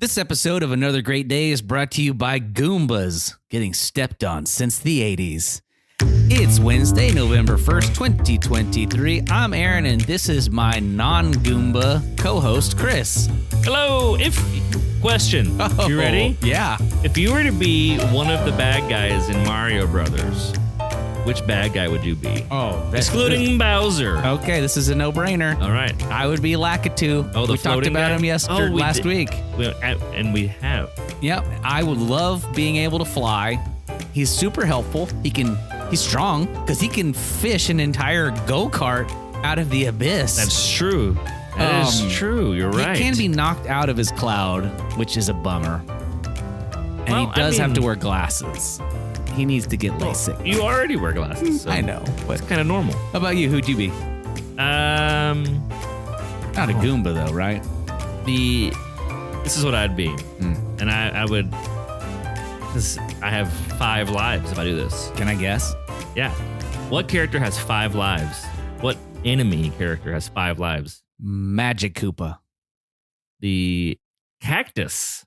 This episode of Another Great Day is brought to you by Goombas, getting stepped on since the 80s. It's Wednesday, November 1st, 2023. I'm Aaron, and this is my non-Goomba co-host, Chris. Hello. Question. You ready? Yeah. If you were to be one of the bad guys in Mario Brothers, which bad guy would you be? Excluding Bowser. Okay, this is a no-brainer. All right. I would be Lakitu. Oh, the we talked about guy? him last week. And we have. Yep. I would love being able to fly. He's super helpful. He's strong because he can fish an entire go-kart out of the abyss. That's true. That is true. You're right. He can be knocked out of his cloud, which is a bummer. And he does have to wear glasses. He needs to get LASIK. You already wear glasses. So I know, but it's kind of normal. How about you? Who'd you be? Not a Goomba though, right? This is what I'd be, and I would. I have 5 lives if I do this. Can I guess? Yeah. What character has 5 lives? What enemy character has 5 lives? Magic Koopa. The cactus.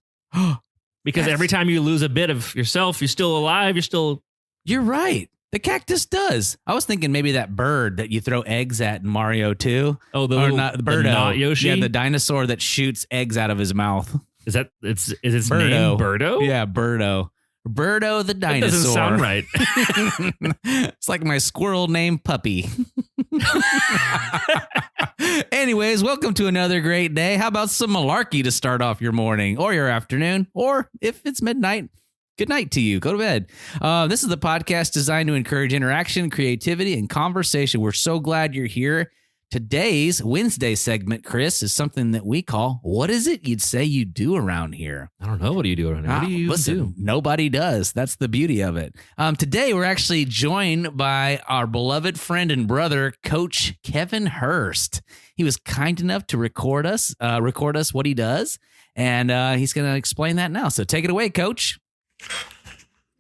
Because every time you lose a bit of yourself, you're still alive. You're right. The cactus does. I was thinking maybe that bird that you throw eggs at in Mario 2. Oh, the Birdo. Not Yoshi? Yeah, the dinosaur that shoots eggs out of his mouth. Is its name Birdo? Yeah, Birdo. Birdo the dinosaur. That doesn't sound right. It's like my squirrel named Puppy. Anyways, welcome to another great day. How about some malarkey to start off your morning or your afternoon? Or if it's midnight, good night to you. Go to bed. This is the podcast designed to encourage interaction, creativity, and conversation. We're so glad you're here. Today's Wednesday segment, Chris, is something that we call, what is it you'd say you do around here? I don't know. What do you do around here? What do you do? Nobody does. That's the beauty of it. Today, we're actually joined by our beloved friend and brother, Coach Kevin Hurst. He was kind enough to record us what he does, and he's going to explain that now. So take it away, Coach.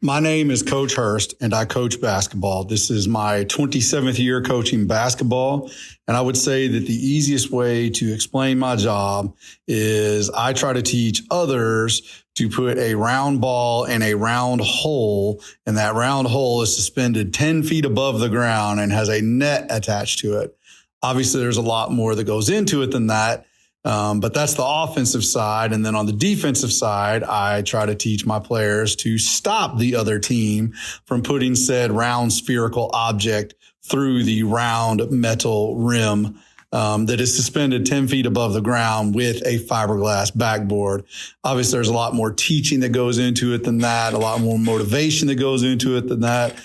My name is Coach Hurst, and I coach basketball. This is my 27th year coaching basketball, and I would say that the easiest way to explain my job is I try to teach others to put a round ball in a round hole, and that round hole is suspended 10 feet above the ground and has a net attached to it. Obviously, there's a lot more that goes into it than that. But that's the offensive side. And then on the defensive side, I try to teach my players to stop the other team from putting said round spherical object through the round metal rim that is suspended 10 feet above the ground with a fiberglass backboard. Obviously, there's a lot more teaching that goes into it than that, a lot more motivation that goes into it than that.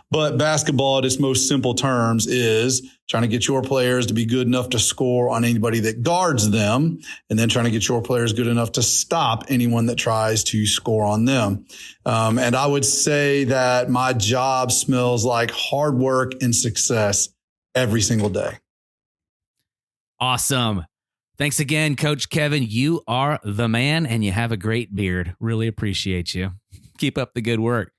But basketball, at its most simple terms, is trying to get your players to be good enough to score on anybody that guards them, and then trying to get your players good enough to stop anyone that tries to score on them. And I would say that my job smells like hard work and success every single day. Awesome. Thanks again, Coach Kevin. You are the man, and you have a great beard. Really appreciate you. Keep up the good work.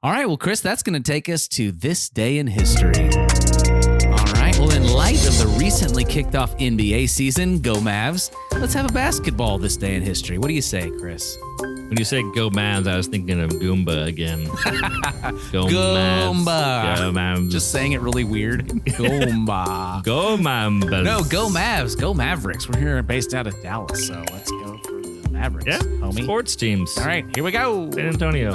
All right, well, Chris, that's going to take us to this day in history. All right, well, in light of the recently kicked off NBA season, go Mavs, let's have a basketball this day in history. What do you say, Chris? When you say go Mavs, I was thinking of Goomba again. Go Goomba. Mavs. Go Mavs. Just saying it really weird. Goomba. Go Mavs. No, go Mavs. Go Mavericks. We're here based out of Dallas, so let's go for the Mavericks, homie. Sports teams. All right, here we go. San Antonio.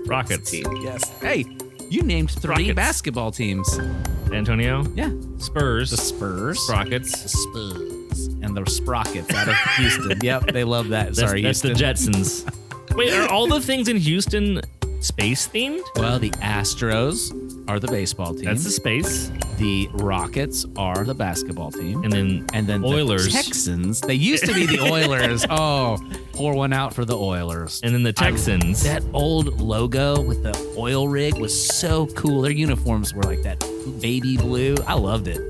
Rockets. Yes. Hey, you named 3 Rockets. Basketball teams. San Antonio. Yeah. Spurs. The Spurs. Sprockets. The Spurs. And the Sprockets out of Houston. Yep, they love that. Sorry, that's Houston. the Jetsons. Wait, are all the things in Houston space themed? Well, the Astros are the baseball team. That's the space. The Rockets are the basketball team. And then Oilers. the Texans. They used to be the Oilers. Oh, pour one out for the Oilers. And then the Texans. That old logo with the oil rig was so cool. Their uniforms were like that baby blue. I loved it.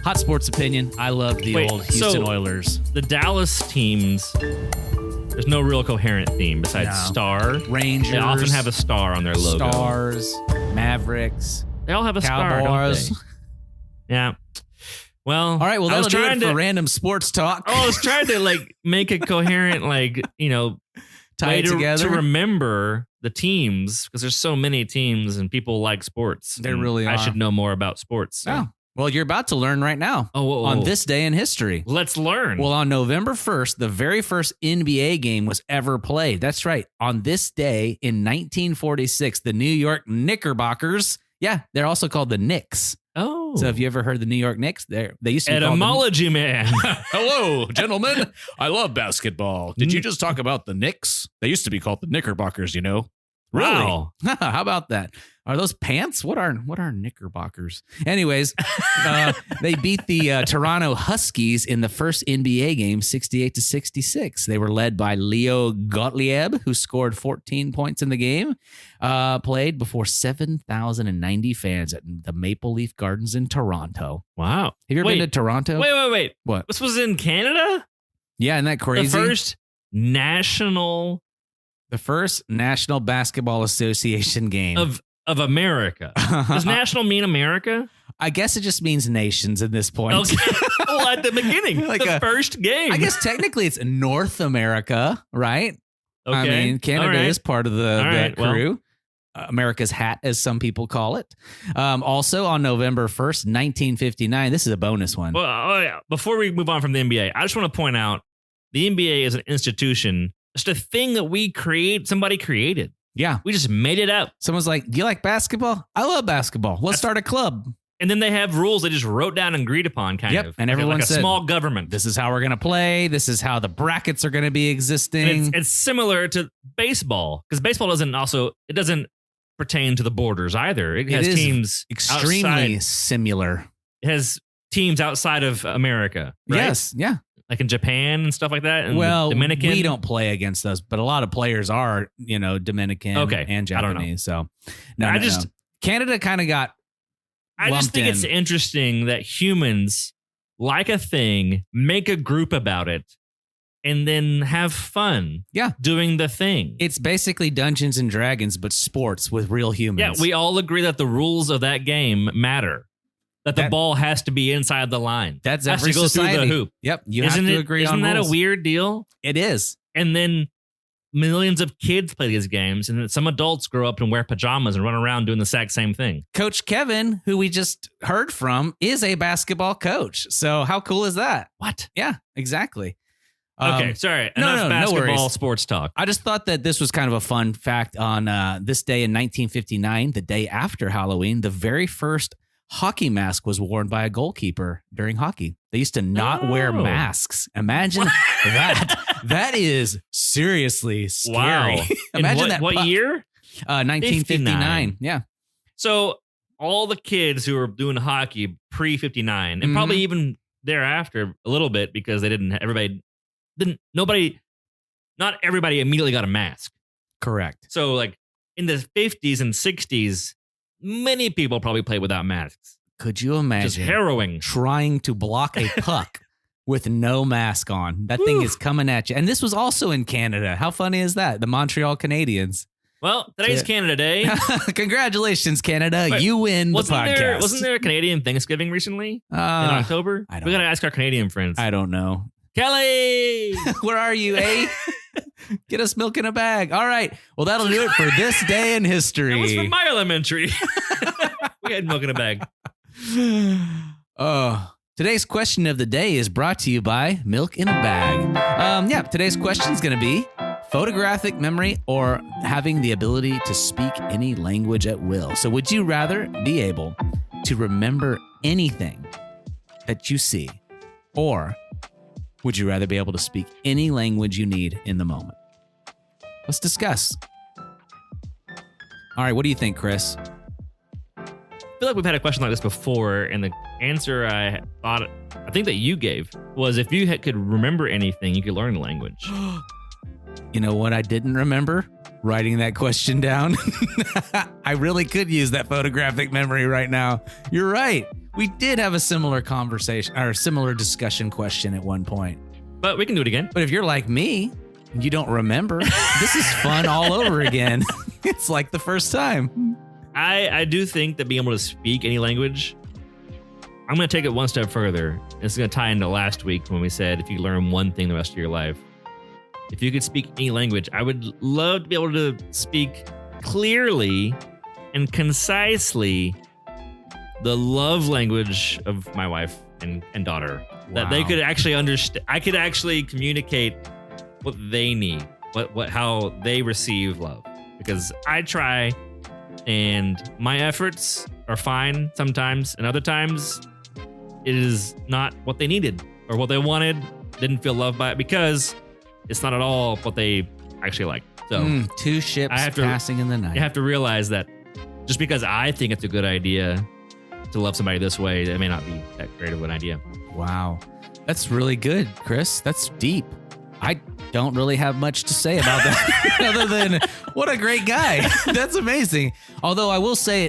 Hot sports opinion. I loved the old Houston Oilers. The Dallas teams, there's no real coherent theme besides star. Rangers. They often have a star on their logo. Stars. Mavericks. They all have a star, don't Cowboys. they? Yeah. Well, All right, well, I was that'll do trying it for to. random sports talk. I was trying to like make a coherent, like, Tie way it together. to remember the teams, because there's so many teams and people like sports. There and really I are. should know more about sports. So. Oh, well, you're about to learn right now on this day in history. Let's learn. Well, on November 1st, the very first NBA game was ever played. That's right. On this day in 1946, the New York Knickerbockers, they're also called the Knicks. Oh. So have you ever heard the New York Knicks? They used to be called Etymology man. Hello, gentlemen. I love basketball. Did you just talk about the Knicks? They used to be called the Knickerbockers, you know. Wow. Really? How about that? Are those pants? What are Knickerbockers? Anyways, they beat the Toronto Huskies in the first NBA game, 68-66. They were led by Leo Gottlieb, who scored 14 points in the game. Played before 7,090 fans at the Maple Leaf Gardens in Toronto. Wow. Have you ever been to Toronto? Wait. What? This was in Canada? Yeah, isn't that crazy? The first National Basketball Association game of America. Does national mean America? I guess it just means nations at this point. Okay. Well, at the beginning, first game. I guess technically it's North America, right? Okay. I mean, Canada is part of the crew. America's hat, as some people call it. Also on November 1st, 1959, this is a bonus one. Well, before we move on from the NBA, I just want to point out the NBA is an institution. It's a thing that somebody created. Yeah. We just made it up. Someone's like, do you like basketball? I love basketball. Let's start a club. And then they have rules they just wrote down and agreed upon, kind of. And everyone like a said, small government. This is how we're going to play. This is how the brackets are going to be existing. And it's similar to baseball, because baseball doesn't pertain to the borders either. It has teams extremely similar. It has teams outside of America. Right? Yes. Yeah. Like in Japan and stuff like that. And Dominican. We don't play against those, but a lot of players are, Dominican and Japanese. So Canada kind of got I just think it's interesting that humans like a thing, make a group about it, and then have fun doing the thing. It's basically Dungeons and Dragons, but sports with real humans. Yeah, we all agree that the rules of that game matter. That the ball has to be inside the line. That's every society. Through the hoop. Yep, you have to agree on rules. Isn't that a weird deal? It is. And then millions of kids play these games, and then some adults grow up and wear pajamas and run around doing the exact same thing. Coach Kevin, who we just heard from, is a basketball coach. So how cool is that? What? Yeah, exactly. Okay, sorry. Enough basketball sports talk. I just thought that this was kind of a fun fact on this day in 1959, the day after Halloween, the very first hockey mask was worn by a goalkeeper during hockey. They used to not wear masks. Imagine that. That is seriously scary. Wow. Imagine that. What year? 1959. Yeah. So all the kids who were doing hockey pre-59, and probably even thereafter a little bit, because not everybody immediately got a mask. Correct. So like in the 50s and 60s, many people probably played without masks. Could you imagine? Just harrowing. Trying to block a puck with no mask on. That thing is coming at you. And this was also in Canada. How funny is that? The Montreal Canadiens. Well, today's Canada Day. Congratulations, Canada. Wait, you win the podcast. Wasn't there a Canadian Thanksgiving recently in October? We got to ask our Canadian friends. I don't know. Kelly! Where are you, eh? Get us milk in a bag. All right. Well, that'll do it for this day in history. That was from my elementary. We had milk in a bag. Today's question of the day is brought to you by Milk in a Bag. Today's question is going to be photographic memory or having the ability to speak any language at will. So would you rather be able to remember anything that you see, or would you rather be able to speak any language you need in the moment? Let's discuss. All right, what do you think, Chris? I feel like we've had a question like this before, and the answer I think that you gave was if you could remember anything, you could learn the language. You know what I didn't remember? Writing that question down. I really could use that photographic memory right now. You're right. We did have a similar conversation or a similar discussion question at one point. But we can do it again. But if you're like me, and you don't remember, this is fun all over again. It's like the first time. I do think that being able to speak any language, I'm going to take it one step further. It's going to tie into last week when we said if you learn one thing the rest of your life, if you could speak any language, I would love to be able to speak clearly and concisely the love language of my wife and daughter. Wow. That they could actually understand. I could actually communicate what they need, how they receive love. Because I try, and my efforts are fine sometimes, and other times it is not what they needed or what they wanted. Didn't feel loved by it because it's not at all what they actually like. So two ships passing in the night. You have to realize that just because I think it's a good idea to love somebody this way, it may not be that great of an idea. Wow. That's really good, Chris. That's deep. I don't really have much to say about that other than what a great guy. That's amazing. Although I will say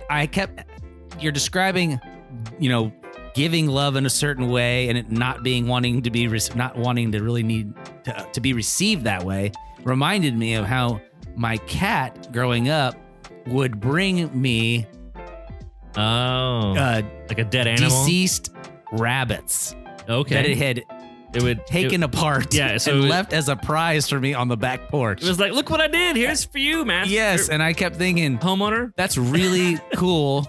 you're describing, giving love in a certain way and it not being wanting to really need to be received that way reminded me of how my cat growing up would bring me like a dead animal, deceased rabbits. Okay, that it would taken apart and left as a prize for me on the back porch. It was like, look what I did. Here's for you, man. Yes, and I kept thinking, homeowner, that's really cool,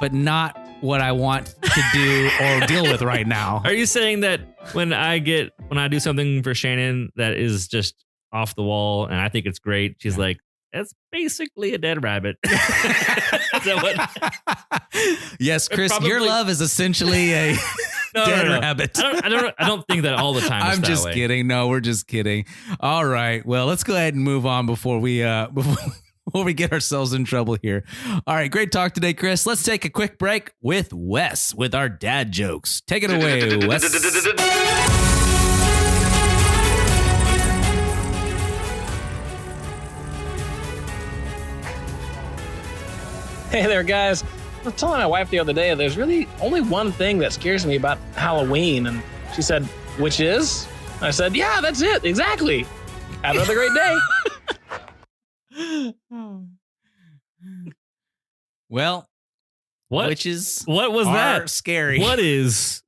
but not what I want to do or deal with right now. Are you saying that when I do something for Shannon that is just off the wall and I think it's great, she's like, that's basically a dead rabbit. Is that what? Yes, Chris, your love is essentially a dead rabbit. I don't think that all the time. I'm just way. Kidding. No, we're just kidding. All right. Well, let's go ahead and move on before we get ourselves in trouble here. All right. Great talk today, Chris. Let's take a quick break with Wes with our dad jokes. Take it away, Wes. Hey there, guys. I was telling my wife the other day, there's really only one thing that scares me about Halloween. And she said, which is? I said, yeah, that's it. Exactly. Have another great day. Well, what? Witches what was that? Scary. What is?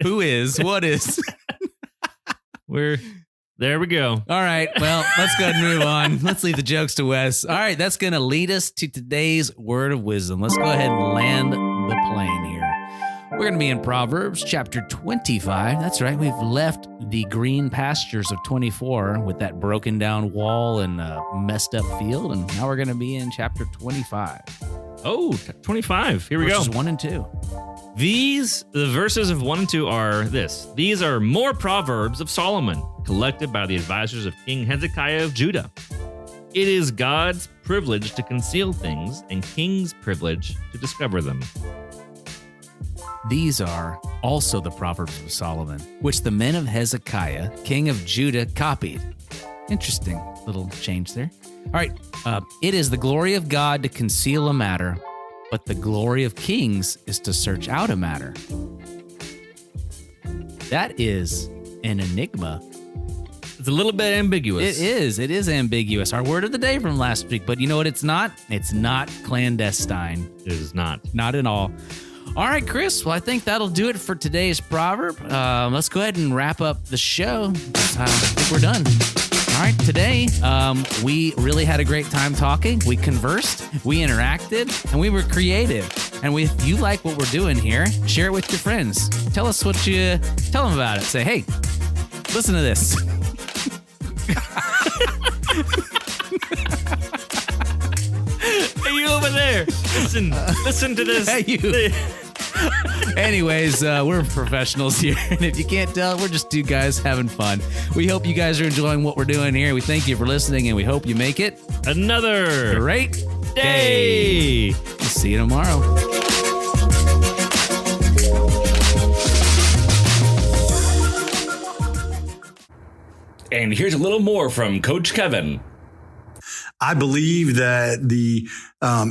Who is? What is? There we go. All right. Well, let's go ahead and move on. Let's leave the jokes to Wes. All right. That's going to lead us to today's word of wisdom. Let's go ahead and land the plane here. We're going to be in Proverbs chapter 25. That's right. We've left the green pastures of 24 with that broken down wall and messed up field. And now we're going to be in chapter 25. Oh, 25. Here we go. Verses 1 and 2. The verses of 1 and 2 are this. These are more Proverbs of Solomon, collected by the advisors of King Hezekiah of Judah. It is God's privilege to conceal things and king's privilege to discover them. These are also the Proverbs of Solomon, which the men of Hezekiah, king of Judah, copied. Interesting little change there. All right. It is the glory of God to conceal a matter, but the glory of kings is to search out a matter. That is an enigma. It's a little bit ambiguous. It is ambiguous. Our word of the day from last week, but you know what it's not? It's not clandestine. It is not. Not at all. All right, Chris. Well, I think that'll do it for today's proverb. Let's go ahead and wrap up the show. I think we're done. All right, today we really had a great time talking. We conversed, we interacted, and we were creative. And if you like what we're doing here, share it with your friends. Tell them about it. Say, hey, listen to this. Hey, you over there. Listen to this. Hey, you. Anyways, we're professionals here, and if you can't tell, we're just two guys having fun. We hope you guys are enjoying what we're doing here. We thank you for listening, and we hope you make it another great day. We'll see you tomorrow. And here's a little more from Coach Kevin. I believe that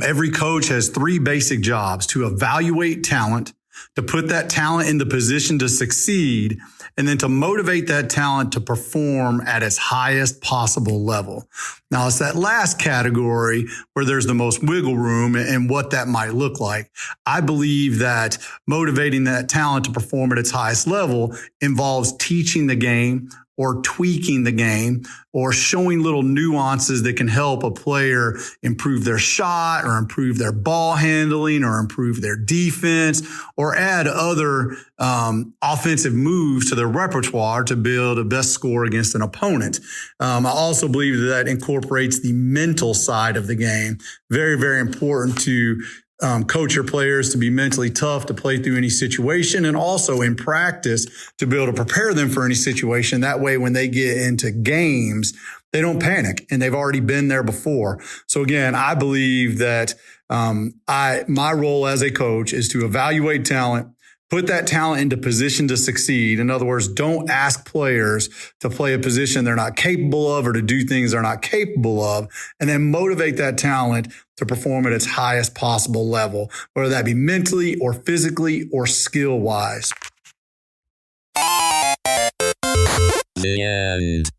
every coach has three basic jobs: to evaluate talent, to put that talent in the position to succeed, and then to motivate that talent to perform at its highest possible level. Now, it's that last category where there's the most wiggle room and what that might look like. I believe that motivating that talent to perform at its highest level involves teaching the game or tweaking the game or showing little nuances that can help a player improve their shot or improve their ball handling or improve their defense or add other offensive moves to their repertoire to build a best score against an opponent. I also believe that incorporates the mental side of the game. Very, very important to coach your players to be mentally tough to play through any situation, and also in practice to be able to prepare them for any situation. That way, when they get into games, they don't panic and they've already been there before. So again, I believe that my role as a coach is to evaluate talent, put that talent into position to succeed. In other words, don't ask players to play a position they're not capable of or to do things they're not capable of, and then motivate that talent to perform at its highest possible level, whether that be mentally or physically or skill-wise. The end.